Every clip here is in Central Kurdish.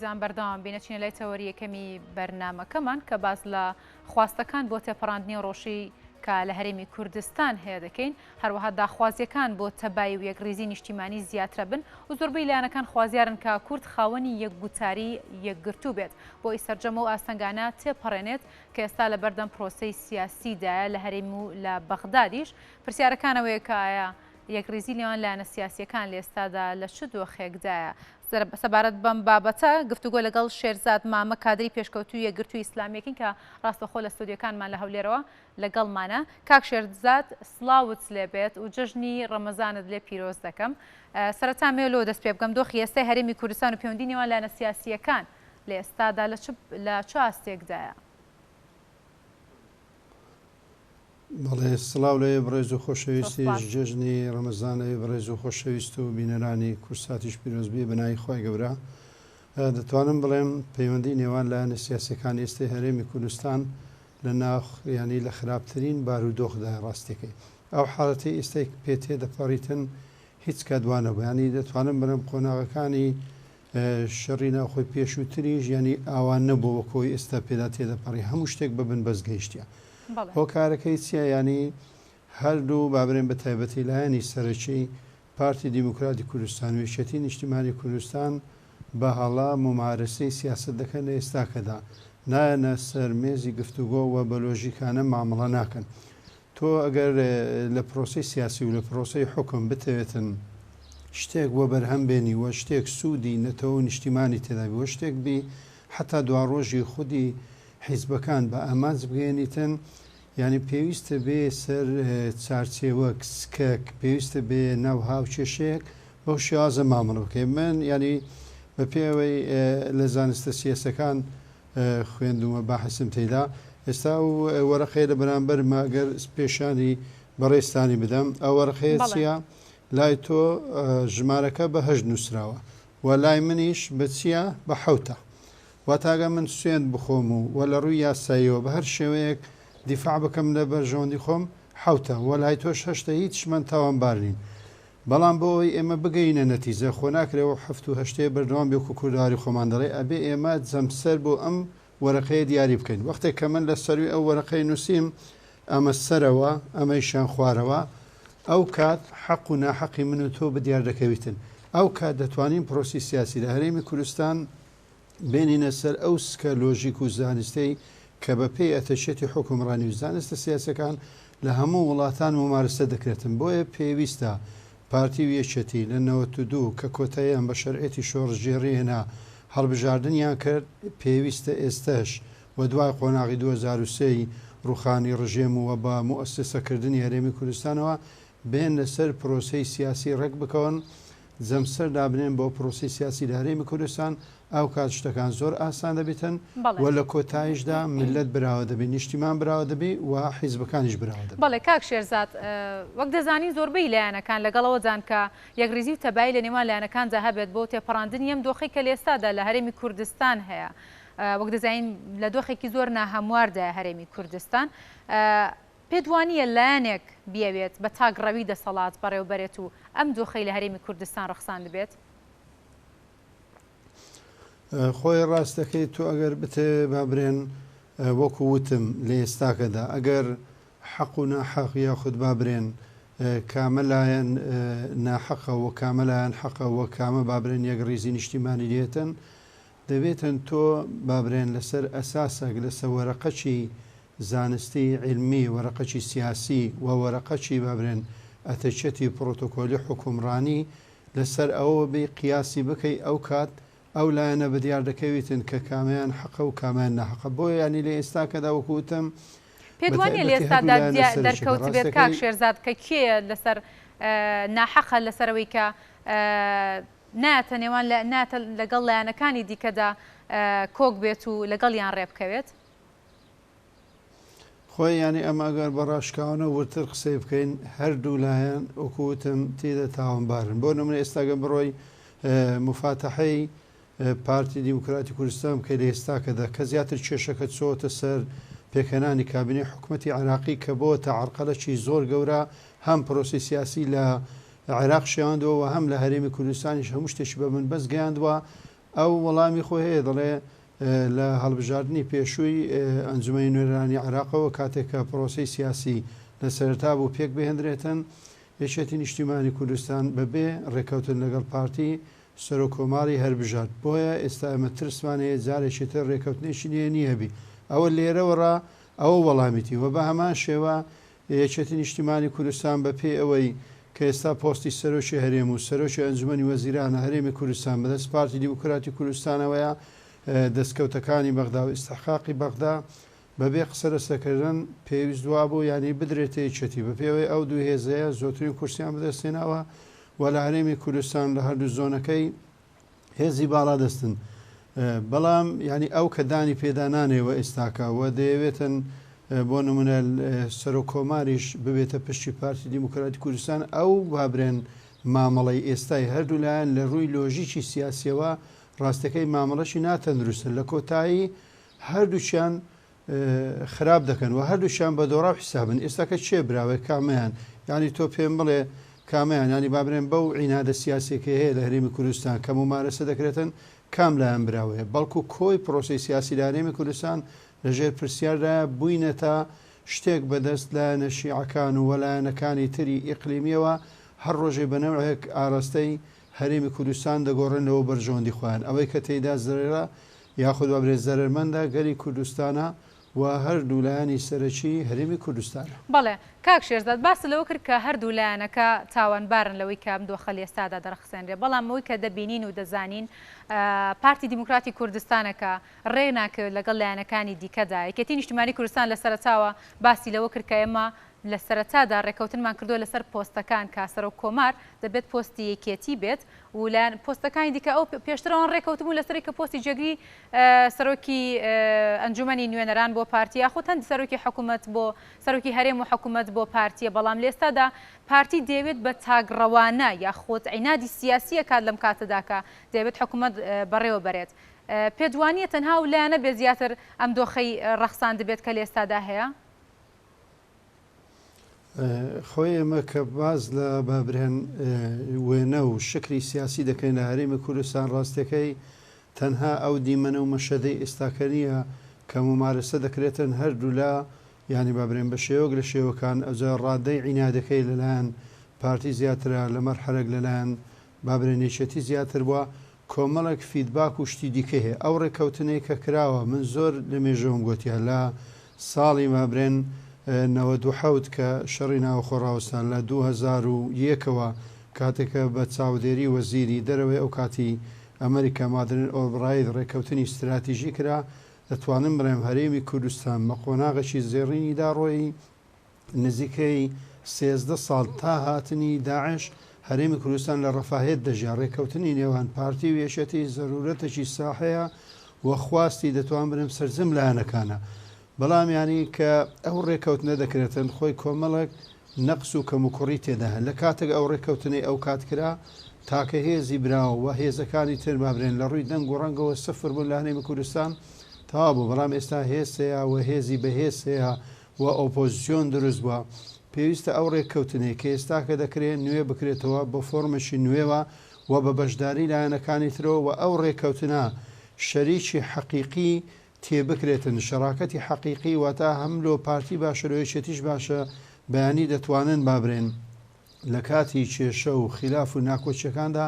عزیزان بەردەوام بینەچینە لای تەوەری یەکەمی بەرنامەکەمان کە باز لە خواستەکان بۆ تێپەڕاندنی ڕۆژی کە لە هەرێمی کوردستان هەیە دەکەین، هەروەها داخوازیەکان بۆ تەبایی و یەکڕێزی نیشتیمانی زیاترە بن و زۆربەی لایەنەکان خوازیارن کە کورد خاوەنی یەکگوتاری یەکگرتوو بێت بۆ ئیسەرجەمە و ئاستەنگانە تێپەڕێنێت کە ئێستا لە بەردەم پرۆسەی سیاسیدایە لە هەرێم و لە بەغدادیش. پرسیارەکانەوەیە کە ئایا یەکڕێزی لێوان لایەنە سیاسیەکان لە ئێستادا لە چ دۆخێکدایە. سەبارەت بەم بابەتە گفتوگۆ لەگەڵ شێرزاد مامە کادری پێشکەوتوی یەکگرتووی ئیسلامیەکین کە ڕاستەخۆ لە ستودیۆکانمان لە هەولێرەوە لەگەڵمانە. کاک شێرزاد سڵاوت لێبێت و جژنی ڕەمەزانت لێ پیرۆز دەکەم. سەرەتا مێلۆ دەست پێ بکەم دۆخی ئێستای هەرێمی کوردستان و پەیوەندی نێوان لایەنە سیاسیەکان لە ئێستادا لە چ ئاستێکدایە؟ بەڵێ سڵاو لێ بڕێز و خۆشەویستی جژنی ڕەمەزانەوەی بڕێز و خۆشەویست و بینەرانی کورساتیش پیرۆزبی بەناوی خۆی گەورە. دەتوانم بڵێم پەیوەندی نێوان لایەنە سیاسیەکان ئێستای هەرێمی کوردستان لە ناو ینی لە خراپترین بارودۆخدا ڕاستیەکەی ئەو حاڵەتی ئێستای پێتێ دەپەڕیتن هیچ کەدوانە بە ینی دەتوانم بڵێم قۆناغەکانی شەڕی ناوخۆی پێشووتریش ینی ئاوان نەبوو وەکۆی ئێستا پێدا تێدەپەڕی هەموو شتێک ببن بەزگەیشتە. هۆکارەکەی چییە؟ ینی هەردوو بابرێن بە تایبەتی لایەنی سەرەکی پارتی دیموکراتی کوردستان و یەکێتی نیشتیمانی کوردستان بە هەڵا ممارەسەی سیاست دەکەن لە ئێستاکەدا نایەنە سەر مێزی گفتوگۆ و بەلۆژیکانە مامەڵە ناکەن. تۆ ئەگەر لە پرۆسی سیاسی و لە پرۆسی حکم بتەوێتن شتێک وە بەرهەم بێنی وە شتێک سوودی نەتەوە نیشتیمانی تێداوی وە شتێک بی حتا دوا ڕۆژی خودی حیزبەکان بە ئامانج بگەێنیتن، ینی پێویستە بێ سەر چارچێوەک سکەک پێویستە بێ ناو هاو کێشەیەک بەو شێوازە مامەڵە بکەین. من ینی بە پێوەی لە زانستە سیاسەکان خوێندومە باحسم تێدا ئێستا و وەرەقەیە لە بەرامبەر ماگەر پێشانی بەڕێستانی بدەم ئەو وەرەقەیە چییە؟ لای تۆ ژمارەکە بە 8 نووسراوە و لای منیش بە چییە؟ بە 7. واتاگە من سوێن بخۆم و لە ڕووی یاساییەوە بە هەر شێوەیەک دیفاع بکەم لە بەرژەوەندی خۆم 7 و لای تۆش 8 هیچمان تاوانبارین. بەڵام بۆەوەی ئێمە بگەینە نەتیزە خۆ ناکرێەوە 7 و 8 بەردەوام بێ و کورداری خۆمان دەڵێ ئەبێ ئێمە جەمسەر بۆ ئەم وەرەقەیە دیاری بکەین. وەختێک کە من لە سەروی ئەو وەرەقەی نووسیم ئەمە سەرەوە ئەمەیشان خوارەوە ئەو کات حەق و ناحەقی من و تۆ بەدیار دەکەویتن. ئەو کات دەتوانین پرۆسی سیاسی لە هەرێمی کوردستان بێنینە سەر ئەو سکە لۆژیک و زانستەی کە بە پێی ئەتەشێتی حکومڕانی و زانستە سیاسەکان لە هەموو وڵاتان ممارسە دەکرێتن. بۆیە پێویستە پارتی و یەکێتی لە 92 کە کۆتاییان بە شەرعێتی شۆڕژێڕی هێنا هەڵبژاردنیان کرد پێویستە ئێستش و دوای قۆناغی 2003 ڕوخانی ڕژێم و بە موەسسەکردنی هەرێمی کوردستانەوە بێن لەسەر پرۆسەی سیاسی ڕێک بکەون جەمسەر دابنێن بۆ پرۆسی سیاسی لە هەرێمی کوردستان ئەو کات شتەکان زۆر ئاسان دەبێتن و لە کۆتاییشدا ملت براوە دەبێت نیشتیمان براوە دەبێ و حیزبەکانیش براوە دەبێت. بەڵێ کاک شێرزاد وەک دەزانی زۆربەی لایەنەکان لەگەڵەوەجان کە یەکڕێزی و تەبایی لە نێوان لایەنەکاندا هەبێت بۆ تێپەڕاندنی ئەم دۆخی کە لە ئێستادا لە هەرێمی کوردستان هەیە. وەک دەزانین لە دۆخێکی زۆر ناهەمواردە هەرێمی کوردستان. پێدوانیە لایەنێک بیاوێت بە تاگڕەوی دەسەڵات بەڕێوەبەرێت و ئەم دۆخەی لە هەرێمی کوردستان ڕەخسان بێت؟ خۆی ڕاستەکەی تۆ ئەگەر بتێ بابرێن وەکو وتم لە ئێستاکەدا ئەگەر حەق و ناحەق یاخود بابرێن کامەلایەن ناحەقە و کامەلایەن حەقە و کامە بابرێن یەکڕێزی نیشتیمانی دێتن دەبێتن تۆ بابرێن لەسەر ئەساسێک لەسەر وەرەقەچی زانستی علمی وەرەقەچی سیاسی و وەرەقەچی بابرێن ئەتەچەتی پرۆتۆکۆلی حکومڕانی لەسەر ئەوە بێ قیاسی بکەی ئەو کات ئەو لایەنە بەدیار دەکەویتن کە کامیان حەقە و کامیان ناحەقە. بۆ ینی لە ئێستاکەدا وەکوتم پێدوانیە لە ئێستادا دەرکەوت بێت کاک شێرزاد کە کێ لەسەر ناحەقە لەسەرەوەی کە ناتە نێوان ناتە لەگەڵ لایەنەکانی دیکەدا کۆک بێت و لەگەڵیان ڕێبکەوێت؟ خۆی ینی ئەمە ئەگەر بەڕاشکاونە ورتر قسەی بکەین هەردوو لایەن وەکوتم تێدە تاوانبارن. بۆ نمونە ئێستاگە بڕۆی مفاتەحەی پارتی دیموکراتی کوردستان کە لە ئێستاکەدا کە زیاتر کێشەکە چۆتە سەر پێکەنانی کابینەی حکوومەتی عێراقی کە بۆتە عەرقەلەکی زۆر گەورە هەم پرۆسی سیاسی لە عێراق شێواندەوە و هەم لە هەرێمی کوردستانیش هەموو شتێکی بە من بەس گەیاندووە ئەو وەڵامی خۆ هەیە دەڵێ لە هەڵبژاردننی پێشووی ئەنجومەی نوێرانی عراقەوە کاتێکە پرۆسی سیاسی لە سەرتا بوو پێک بهێنرێتن یەکێتی نیشتیمانی کوردستان بەبێ ڕێکەوتن لەگەڵ پارتی سەر و کۆماری هەربژارد بۆیە ئێستا ئەمە ترسوانەیە جارێکی تر ڕێکەوتنێکی نیە هەبی ئەوە لێرەوەڕا ئەوە وەڵامیتی وە بە هەمان شێوە یەکێتی نیشتیمانی کوردستان بە پێ ئەوەی کە ئێستا پۆستی سەرۆکی هەرێم و سەرۆکی ئەنجومەنی وەزیرانە هەرێمی کوردستان بەدەست پارتی دیموکراتی کوردستانەوەیە دەستکەوتەکانی بەغدا و ئیستحقاقی بەغدا بەبێ قسە لەسەرکردن پێویست وا بوو ینی بدرێتە یەکێتی بە پێوەی ئەو دوو هێزەیە زۆرترین کورسیان بەدەستێناوە و لە هەرێمی کوردستان لە هەردوو زۆنەکەی هێزی باڵا دەستن بەڵام ینی ئەو کە دانی پێدانانێەوە ئێستاکە و دەیەوێتن بۆ نمونە سەر و کۆماریش ببێتە پشتی پارتی دیموکراتی کوردستان ئەو وابرێن مامەڵی ئێستای هەردوو لایەن لە ڕووی لۆژیکی سیاسیەوە ڕاستەکەی مامەڵەشی ناتەندروستن لە کۆتایی هەردووچیان خراپ دەکەن و هەردووشیان بە دۆڕاو حیسابن ئێستاکە چێ براوە کامیان ینی تۆ پێم بڵێ کامیان ینی بابرێن بەو عینادە سیاسێکی هەیە لە هەرێمی کوردستان کەم و مارەسە دەکرێتن کام لایەن براوەیە بەڵکو کۆی پرۆسی سیاسی لە هەرێمی کوردستان لەژێر پرسیاردا بووینەتە شتێک بەدەست لە نەشیعەکان و وەلایەنەکانی تری ئیقلیمیەوە هەر ڕۆژێ بەنەوەیەک ئاراستەی هەرێمی کوردستان دەگۆڕنەوە بەرژۆندی خۆیان ئەوەی کە تێیدا زەرێرە یاخود وابرێت زەرمەندە گەری کوردستانە و هەردوو لایەنی سەرەکی هەرێمی کوردستانە. بەڵێ کاک شێرزاد باس لەوە کرد کە هەردوو لایەنەکە تاوانبارن لەوەی کە ئەم دۆخە ئێستادا دەرخسێنرێ بەڵام ئەوەی کە دەبینین و دەزانین پارتی دیموکراتی کوردستانەکە ڕێ ناکرد لەگەڵ لایەنەکانی دیکەدا یەکێتی نیشتیمانی کوردستان لە سەرەتاوە باسی لەوە کرد کە ئێمە لە سەرەتادا ڕێکەوتنمان کردووە لەسەر پۆستەکان کاسەر و کۆمار دەبێت پۆستی یەکێتی بێت و لە پۆستەکانی دیکە ئەو پێشترەوە ڕێکەوتبوو لەسەری کە پۆستی جێگری سەرۆکی ئەنجومەنی نوێنەران بۆ پارتی یاخود هەندی سەرۆکی حکوومەت بۆ سەرۆکی هەرێم و حکوومەت بۆ پارتیە بەڵام لێستادا پارتی دەیەوێت بە تاگڕەوانە یاخود عینادی سیاسیە کات لەم کاتەداکە دەیەوێت حکوومەت بەڕێوە بەرێت پێدوانیە تەنها و لایەنە بێ زیاتر ئەم دۆخەی ڕەخسان دەبێت کە لێستادا هەیە خۆی ئێمە کە باز لە بابرێن وێنە و شکری سیاسی دەکەین لە هەرێمی کوردستان ڕاستەکەی تەنها ئەو دیمەنە و مەشەدەی ئێستاکەریە کە ممارەسە دەکرێتن هەردوو لە ینی بابرێن بە شێوەک لە شێوەکان ئەوجا ڕادەی عینادەکەی لەلایەن پارتی زیاترە لەمەر حرەک لەلایەن بابرێنێچەتی زیاتر بووە کۆمەڵێک فیدباک و شتی دیکە هەیە ئەو ڕێکەوتنەی کە کراوە من زۆر لە مێژەوەم گوتیان لە ساڵی بابرێن 92 کە شەڕی ناوخۆڕاوستان لە 2001ەوە کاتێکە بە چاودێری وەزیری دەرەوەی ئەو کاتی ئەمریکا مادرن ئۆبراید ڕێکەوتنی استراتیژی کرا دەتوانم بڵێم هەرێمی کوردستان بە قۆناغەشی زێڕینیدا ڕۆی نزیکەی 13 ساڵ تا هاتنی داعش هەرێمی کوردستان لە ڕەفاهێت دەژیا ڕێکەوتنی نێوان پارتی و یەشەتی زەرورەتێکی ساحەیە وەخواستی دەتوان برم سەرجەم لایەنەکانە بەڵام ینی کە ئەو ڕێکەوتنە دەکرێتن خۆی کۆمەڵک نەقس و کەموکوڕی تێدا هەن لە کاتێک ئەو ڕێکەوتنەی ئەو کات کرا تاکە هێزی براوە و هێزەکانی تر بابرێن لە ڕووی دەنگ و ڕەنگەوە سفر بوون لە هەرێمی کوردستان تەواو بوو بەڵام ئێستا هێزەیە و هێزی بەهێزەیە و ئۆپۆزیسیۆن دروست بووە پێویستە ئەو ڕێککەوتنەی کە ئێستا کە دەکرێت نوێ بکرێتەوە بە فۆرمەشی نوێوە و بە بەشداری لایەنەکانی ترەوە و ئەو ڕێککەوتنە شەریکی حەقیقی تێبکرێتن شەراکەتی حەقیقی واتە هەم لۆ پارتی باشەرۆیەتیش باشە بەیانی دەتوانن بابرێن لە کاتی کێشە و خلاف و ناکۆچیەکاندا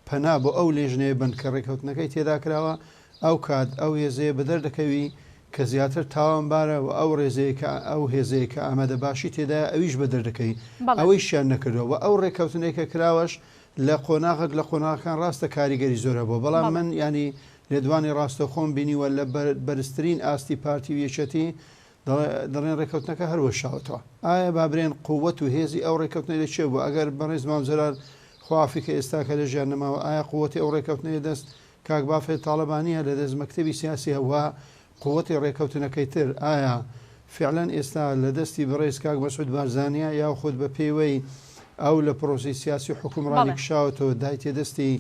پەنا بۆ ئەو لێژنەیە بن کە ڕێکەوتنەکەی تێدا کراوە ئەو کات ئەو هێزەیە بەدەردەکەوی کە زیاتر تاوانبارە و ئەو ڕێزەیە کە ئەو هێزەیە کە ئامادە باشی تێدا ئەویش بەدەردەکەی ئەوەی شیان نەکردەوە ئەو ڕێکەوتنەی کە کراوەش لە قۆناغک لە قۆناغەکان ڕاستە کاریگەری زۆرە بۆ بەڵام من ینی لێدوانی ڕاستەخۆم بینیوە لە بەرزترین ئاستی پارتی و یەکێتی دەڵێن ڕێکەوتنەکە هەروە شاوتەوە ئایا بابرێن قووەت و هێزی ئەو ڕێکەوتنەی لەکێ بوو ئەگەر بەڕێز مامزەرار خوافی کە ئێستا کە لە ژیان نەماوە ئایا قووەتی ئەو ڕێکەوتنەی دەست کاک بافێت تاڵەبانیە لە دەست مەکتەبی سیاسی هەوە قووەتی ڕێکەوتنەکەی تر ئایا فعلەن ئێستا لە دەستی بەڕێز کاک مەسعود بارزانیە یا خود بە پێوەی ئەو لە پرۆسی سیاسی حکومڕانی کشاوتەوە دایتێ دەستی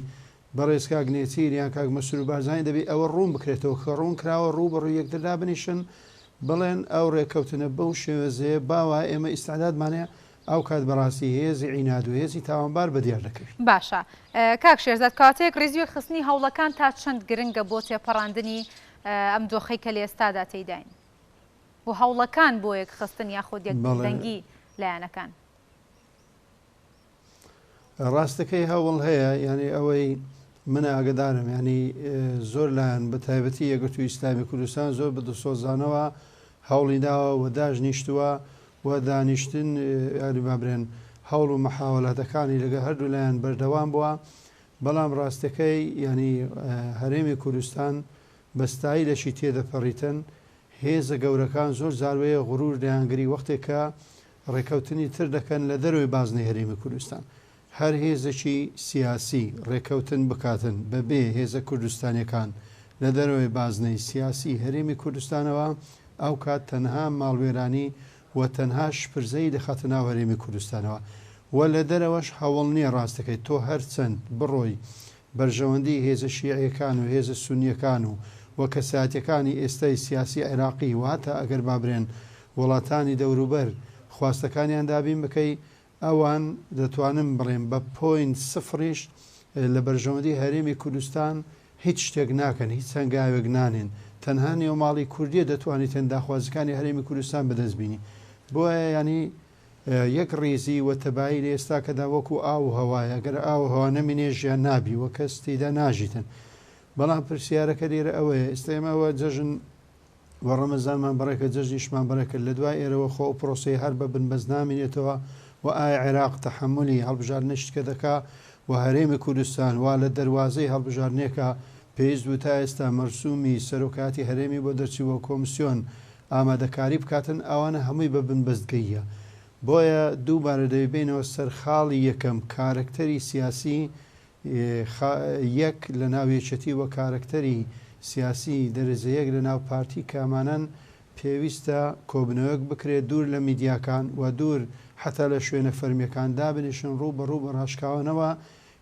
بەڕێز کاک نێچیر یان کاک مەسعود بارزانانی دەبێت ئەوە ڕوون بکرێتەوە کە ڕوون کراوە ڕوو بەڕووی یەکدەدا بنیشن بڵێن ئەو ڕێکەوتنە بەو شێوەزەیە باوە ئێمە ئیستعدادمانەیە ئەو کات بەڕاستی هێزی عیناد و هێزی تاوانبار بەدیار دەکەوێت. باشە کاک شێرزاد کاتێک ڕێزیوە خستنی هەوڵەکان تا چەند گرنگە بۆ تێپەڕاندنی ئەم دۆخەی کە لە ئێستادا تێداین بۆ هەوڵەکان بۆ یەک خستن یاخود یەک دەنگی لایەنەکان. ڕاستەکەی هەوڵ هەیە ینی ئەوەی من ئاگدارم ینی زۆر لایەن بە تایبەتی یەکگرتووی ئیسلامی کوردستان زۆر بە دەسۆزانەوە هەوڵی داوە و داژنیشتووە و دانیشتن یاری بابرێن هەوڵ و مەحاوەلاتەکانی لەگە هەردوو لایەن بەردەوام بووە. بەڵام ڕاستەکەی ینی هەرێمی کوردستان بەستایی لەشی تێدەپەڕیتن هێزە گەورەکان زۆر زاروەیە غرور دەیانگری وەختێکە ڕێکەوتنی تر دەکەن لە دەروی بازنەی هەرێمی کوردستان. هەر هێزێکی سیاسی ڕێکەوتن بکاتن بەبێ هێزە کوردستانیەکان لە دەروی بازنەی سیاسی هەرێمی کوردستانەوە ئەو کات تەنها ماڵوێرانی و تەنها شپرزەی دەخاتە ناو هەرێمی کوردستانەوە و لە دەرەوەش هەوڵ نییە ڕاستەکەی تۆ هەرچەند بڕۆی بەرژەوەندی هێزە شیعەکان و هێزە سونیەکان و کەساتەکانی ئێستای سیاسی عێراقی واتە ئەگەر بابرێن وڵاتانی دەوروبەر خواستەکانیان دابین بکەی ئەوان دەتوانن بڕێن بە پۆین سفریش لە بەرژەوەندی هەرێمی کوردستان هیچ شتێک ناکەن هیچ هەنگاوێک نانێن تەنها نێوماڵی کوردیە دەتوانیت داخوازەکانی هەرێمی کوردستان بەدەستبینی. بۆیە ینی یەک ڕێزی و تەبایی لە ئێستا کەدا وەکو ئاو هەوایە ئەگەر ئاو هەوا نەمینێ ژیان نابی وە کەس تێدا ناژیتن. بەڵام پرسیارەکە لێرە ئەوەیە ئێستێمەوە جەژن وە ڕەمەزانمان بڕێکە جەژنیشمان بڕێکرد لە دوای ئێرەوە خۆ پرۆسی هەر بە بنبەز نامێنێتەوە و ئایا عێراق تەحملی هەڵبژاردنشت کە دەکا و هەرێمی کوردستان وا لە دەواازەی هەڵبژاردنێکە پێویست بوو تا ئێستا مەرسومی سەرۆکاتی هەرێمی بۆ دەرچیوە کۆمسیۆن ئامادەکاری بکاتن ئەوانە هەمووی بە بنبەستگەیە. بۆیە دووبارە دەبێنەوە سەرخاڵی یەکەم کارکتەری سیاسی یەک لە ناوێچەتی وە کارکتەری سیاسی دەرەجەیەک لە ناو پارتی کامانان پێویستە کۆبنەوەک بکرێت دوور لە میدیاکان و دوور حتا لە شوێنە فەرمیەکان دابنیشن ڕوو بە ڕوو بە ڕاشکاوانەوە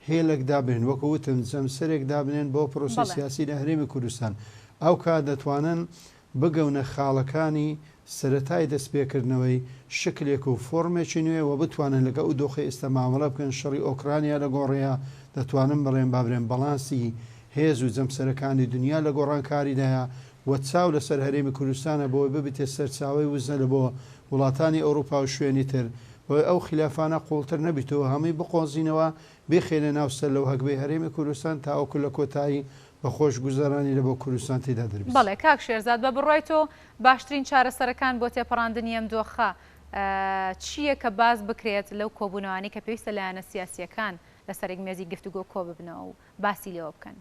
هێلێک دابنێن وەکو وتم جەمسەرێک دابنێن بۆ پرۆسی سیاسی لە هەرێمی کوردستان. ئەو کات دەتوانن بگەونە خاڵەکانی سەرەتای دەستپێکردنەوەی شکلێک و فۆرمێکی نوێ و بتوانن لەگە ئەو دۆخی ئێستا مامەڵە بکەن شەڕی ئۆکرانیا لە گۆڕەیە دەتوانن بڵێن بابرێن بەڵانسی هێز و جەمسەرەکانی دنیا لە گۆڕانکاریدایە و چاو لەسەر هەرێمی کوردستانە بۆی ببیتێ سەرچاوی وزە لە بۆ وڵاتانی ئەوروپا و شوێنی تر ئەو خلافانە قوڵتر نەبیتەوە هەمووی بقۆزینەوە بخێنە ناوسەر لەو هەگبەی هەرێمی کوردستان تاوەکو لە کۆتایی بە خۆش گوزارانی لە بۆ کوردستان تێدا دەربێت. بەڵێ کاک شێرزاد بە بڕۆیتەوە باشترین چارەسەرەکان بۆ تێپەڕاندنی ئەم دۆخە چییە کە باز بکرێت لەو کۆبوونەوانی کە پێویستە لایەنە سیاسیەکان لەسەرێک مێزی گفتوگۆ کۆ ببنەوە و باسی لێوە بکەن؟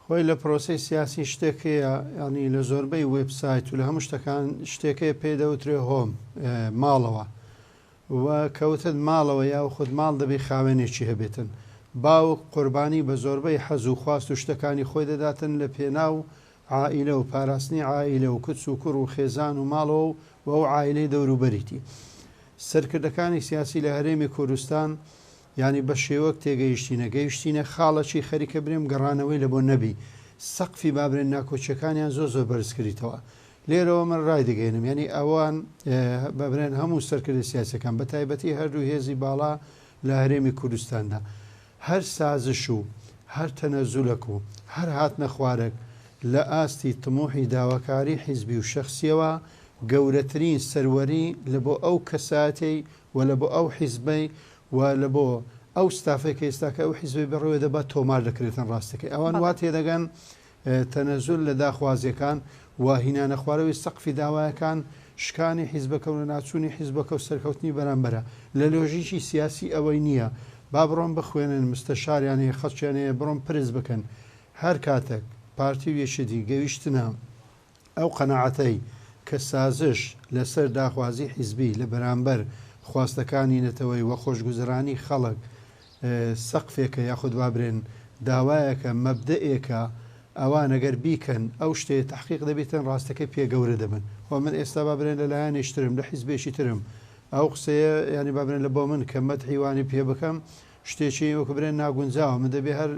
خۆی لە پرۆسی سیاسی شتێکەیە ینی لە زۆربەی وێبسایت و لە هەموو شتەکان شتێکەیە پێدەوترێ هۆم ماڵەوە و کەوتت ماڵەوە یا خود ماڵ دەبێ خاوێنێکی هەبێتن. باوک قوربانی بە زۆربەی حەز و خواست و شتەکانی خۆی دەداتن لە پێناو عائیلە و پاراستنی عائیلە و کچ و کوڕ و خێزان و ماڵەوە و ئەو عائیلەی دەوروبەریتی. سەرکردەکانی سیاسی لە هەرێمی کوردستان ینی بە شێوەک تێگەیشتینە گەیشتینە خاڵەکی خەریکە برێم گەڕانەوەی لە بۆ نەبی سەقفی بابرێن ناکۆچەکانیان زۆر بەرزکردیتەوە. لێرەوە من ڕای دەگەێنم ینی ئەوان بەبرێن هەموو سەرکردی سیاسەکان بە تایبەتی هەردوو هێزی باڵا لە هەرێمی کوردستاندا هەر سازش و هەر تەنەزولەک و هەر هاتنە خوارێک لە ئاستی تموحی داواکاری حیزبی و شەخصیەوە گەورەترین سەروەری لە بۆ ئەو کەساتەی و لە بۆ ئەو حیزبەی و لە بۆ ئەو ستافێک ئێستاکە ئەو حیزبی بەڕێوە دەبات تۆمار دەکرێتن ڕاستەکەی ئەوان وا تێدەگەن تەنەزول لە داخوازیەکان و هینانە خوارەوەی سەقفی داوایەکان شکانی حیزبەکە و لە ناچوونی حیزبەکە و سەرکەوتنی بەرامبەرە لە لۆژیکی سیاسی ئەوەی نییە با بڕۆن بخوێنن مستەشاریانەیە خەڵکیانەیە بڕۆن پرز بکەن هەر کاتێک پارتی و یەشێتی گەویشتنە ئەو قەناعەتەی کە سازش لەسەر داخوازی حیزبی لە بەرامبەر خواستەکانی نەتەوەی وە خۆشگوزرانی خەڵک سەقفێکە یاخود وابرێن داوایەکە مەبدەئێکە ئەوان ئەگەر بیکەن ئەو شتێ تحقیق دەبێتن ڕاستەکەی پێگەورە دەبن خۆ من ئێستا بابرێن لە لایەنێش ترم لە حیزبێکی ترم ئەو قسەیە ینی بابرێن لە بۆ من کە مەدحیوانی پێ بکەم شتێکی وەکو برێن ناگونجاوە من دەبێ هەر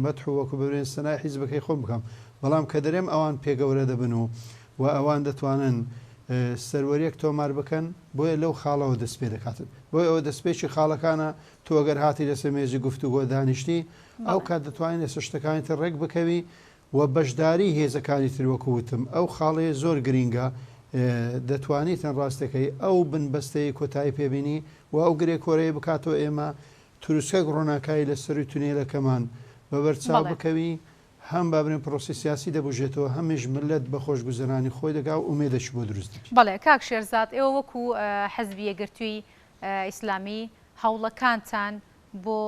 مەدح و وەکو ببرێن سەنای حیزبەکەی خۆم بکەم بەڵام کە دەرێم ئەوان پێگەورە دەبن و ئەوان دەتوانن سەروەریەک تۆمار بکەن بۆیە لەو خاڵەوە دەست پێ دەکاتن بۆی ئەوە دەستپێکی خاڵەکانە تۆ ئەگەر هاتی لەسەر مێژی گفتوگۆ دانیشتی ئەو کات دەتوانین لەسەر شتەکانیتە ڕێک بکەوی و بەشداری هێزەکانی تر وەکووتم ئەو خاڵەیە زۆر گرینگە دەتوانیتن ڕاستەکەی ئەو بنبەستەی کۆتایی پێبینی و ئەو گرێ کۆرەیە بکاتەوە ئێمە توروسکە ڕۆناکایی لەسەری تونێلەکەمان بەبەرچاو بکەوی هەم بابرین پرۆسی سیاسی دەبژێتەوە هەمیش ملت بە خۆشگوزەرانی خۆی دەگا و ئومێدەش بۆ دروست بەڵێ کاک شێرزاد ئێوە وەکو حەزبی یەکگرتووی ئیسلامی هەوڵەکانتان بۆ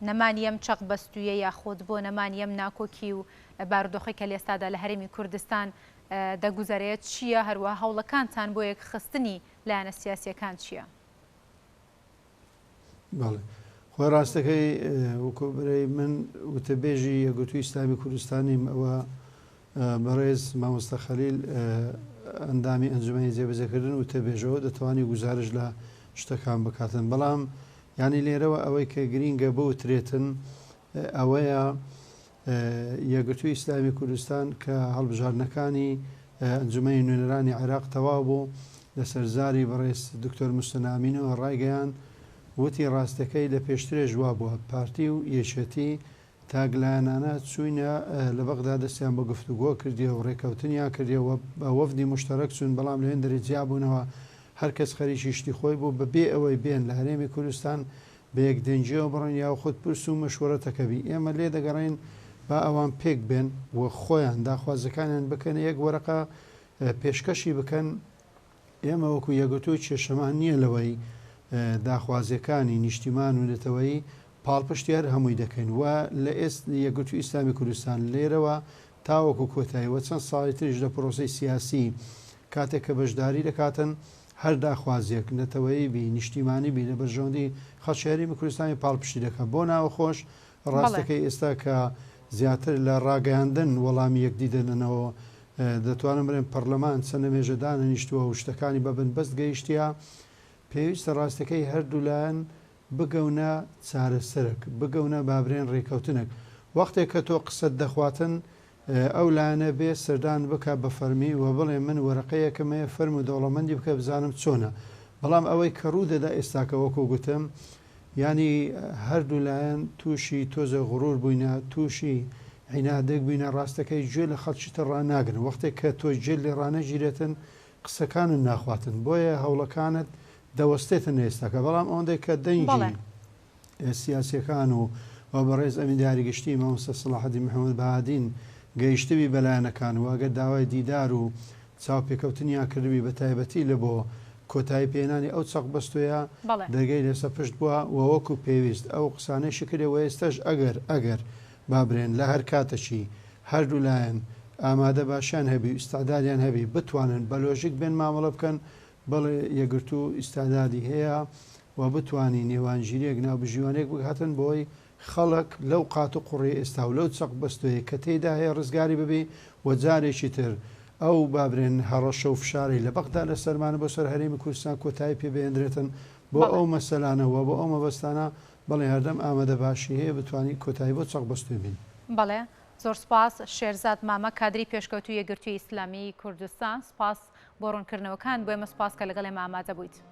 نەمانیەم چەق بەستویە یاخۆت بۆ نەمانیەم ناکۆکی و بارودۆخی کە لێستادا لە هەرێمی کوردستان دەگوزارێت چییە هەروە هەوڵەکانتان بۆ یەکخستنی لایەنە سیاسیەکان چییە؟ بەڵێ خۆی ڕاستەکەی وەکوبرەی من وتەبێژی یەکگرتووی ئیسلامی کوردستانیم ئەوە بەڕێز مامۆستا خەلیل ئەندامی ئەنجومەنی جێبەجێکردن وتەبێژەوە دەتوانی گوزارش لە شتەکان بکاتن بەڵام ینی لێرەوە ئەوەی کە گرینگە بوترێتن ئەوەیە یەکگرتووی ئیسلامی کوردستان کە هەڵبژارنەکانی ئەنجومەنی نوێنەرانی عێراق تەواو بوو لە سەرزاری بەڕێز دکتۆر موستەنامینەوە ڕایگەیان وتی ڕاستەکەی لە پێشترێ ژوا بووە پارتی و یەکێتی تاگلایەنانە چوینە لە بەغدا دەستیان بە گفتوگۆ کردیەوە و ڕێکەوتنیان کردیەوە بە وەفدی مشتەرەک چوون بەڵام لەوێن دەرەجیا بوونەوە هەرکەس خەریکی شتی خۆی بوو بەبێ ئەوەی بێن لە هەرێمی کوردستان بە یەک دەنجیەوە بڕۆن یا خۆت پرس و مەشوەرەتەکەوی ئێمە لێ دەگەڕین با ئەوان پێک بێن و خۆیان داخوازەکانیان بکەن یەک وەرەقە پێشکەشی بکەن ئێمە وەکو یەکگرتووی کێشەمان نییە لەوەی داخوازیەکانی نیشتیمان و نێتەوەی پاڵپشتیار هەمووی دەکەین و لە ئێست یەکگرتووی ئیسلامی کوردستان لێرەوە تاوەکو کۆتاییوە چەند ساڵی تریش لە پرۆسەی سیاسی کاتێک کە بەشداری دەکاتن هەر داخوازیەک نەتەوەی بی نیشتیمانی بی لە بەرژەوەندی خەڵکی کوردستانی پاڵپشتی دەکات بۆ ناوەخۆش ڕاستەکەی ئێستا کە زیاتر لە ڕاگەیاندن وەڵامی یەکدی دەنەوە دەتوانم بڵێن پەرلەمان چەندە مێژەدانە نیشتووە و شتەکانی بە بنبەست گەیشتیە پێویستە ڕاستەکەی هەردوولایەن بگەونە چارەسەرک بگەونە بابرێن ڕێکەوتنێک وەختێک کە تۆ قسەت دەخواتن ئەو لایەنە بێ سەردان بکە بە فەرمی و بڵێ من وەرەقەیەکەمەیە فەرم و دەوڵەمەندی بکە بزانم چۆنە بەڵام ئەوەی کە ڕوو دەدا ئێستاکە وەکو گوتم ینی هەردوو لایەن تووشی تۆزە غڕور بووینە تووشی عینادێک بووینە ڕاستەکەی گوێ لە خەڵکیتە ڕناگرن وەختێک کە تۆ جێ لێ ڕانەگیرێتن قسەکانن ناخواتن بۆیە هەوڵەکانت دەوەستێتن ئێستاکە بەڵام ئەوەندەی کە دەنگی سیاسیەکان و بەڕێز ئەمی دیاریگەشتی مامۆستا سەلاحەدین محەممەد بەهادین گەیشتوی بەلایەنەکان و ئەگەر داوای دیدار و چاوپێکەوتنیان کردوی بە تایبەتی لە بۆ کۆتایی پێێنانی ئەو چەق بەستۆیە دەرگەی لێسە پشت بووە وەکو پێویست ئەو قسانەشی کردەوە ئێستش ئەگەر بابرێن لە هەر کاتەشی هەردوو لایەن ئامادە باشیان هەبی ئیستاداریان هەبی بتوانن بە لۆژیک بێن مامەڵە بکەن بەڵێ یەکگرتوو ئیستادادی هەیە و بتوانی نێوانگیریەک ناوبژیوانێک بکاتن بۆی خەڵک لەو قات و قوڕی ئێستا و لەو چەق بەستۆیە کە تێیدا هەیە ڕزگاری ببێ و جارێکی تر ئەو بابرێن هەڕەشە و فشاری لە بەغدا لە سەرمانە بۆ سەر هەرێمی کوردستان کۆتایی پێبێنرێتن بۆ ئەو مەسەلانەوە بۆ ئەو مەبەستانە بەڵێ هەردەم ئامادە باشی هەیە بتوانانی کۆتایی بۆ چەق بەستوی بین. بەڵێ زۆر سپاس شێرزاد مامە کادری پێشکەوتووی یەکگرتووی ئیسلامی کوردستان سپاس بۆ ڕوونکردنەوەکان بۆ ئێمە سپاس کە لەگەڵ ئێمە ئامادە بوویت.